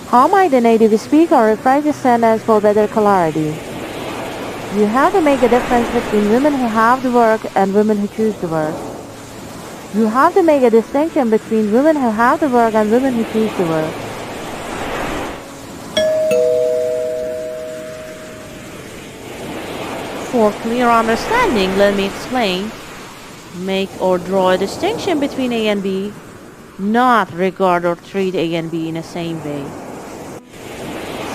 How might the native speaker rephrase the sentence for better clarity? You have to make a difference between women who have the work and women who choose the work. You have to make a distinction between women who have the work and women who choose the work. For clear understanding, let me explain. Make or draw a distinction between A and B, not regard or treat A and B in the same way.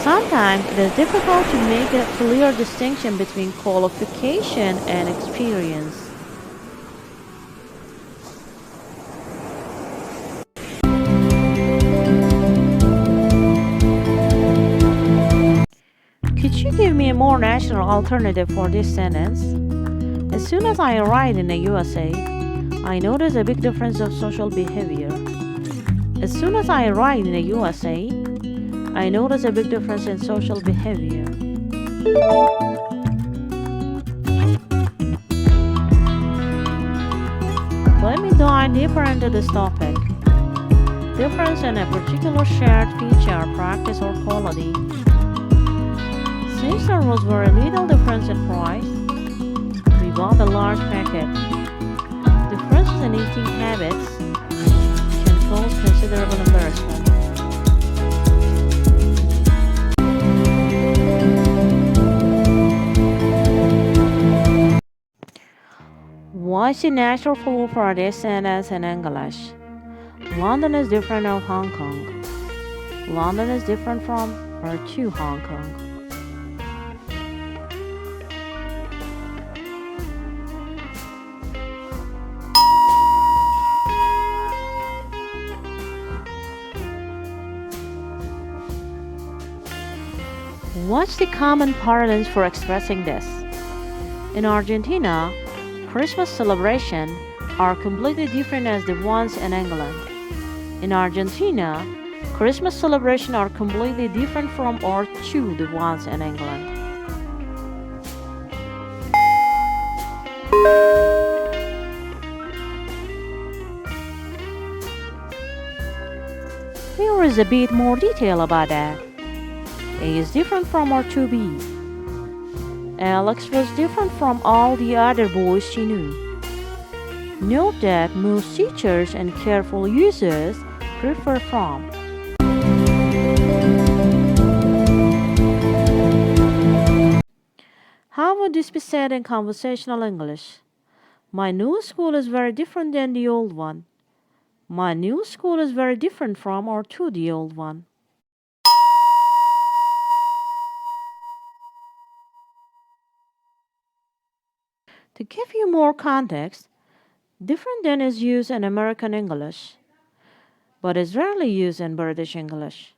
Sometimes it is difficult to make a clear distinction between qualification and experience. Could you give me a more natural alternative for this sentence? As soon as I arrived in the USA, I noticed a big difference of social behavior. As soon as I arrived in the USA, I noticed a big difference in social behavior. Let me dive deeper into this topic. Difference in a particular shared feature, practice, or quality. Since there was very little difference in price, we bought a large packet. Differences in eating habits can cause considerable embarrassment. What's the natural flow for this sentence in English? London is different from Hong Kong. London is different from or to Hong Kong. What's the common parlance for expressing this? In Argentina, Christmas celebrations are completely different as the ones in England. In Argentina, Christmas celebrations are completely different from or to the ones in England. Here is a bit more detail about that. A is different from or to B. Alex was different from all the other boys she knew. Note that most teachers and careful users prefer from. How would this be said in conversational English? My new school is very different than the old one. My new school is very different from or to the old one. To give you more context, different than is used in American English, but is rarely used in British English.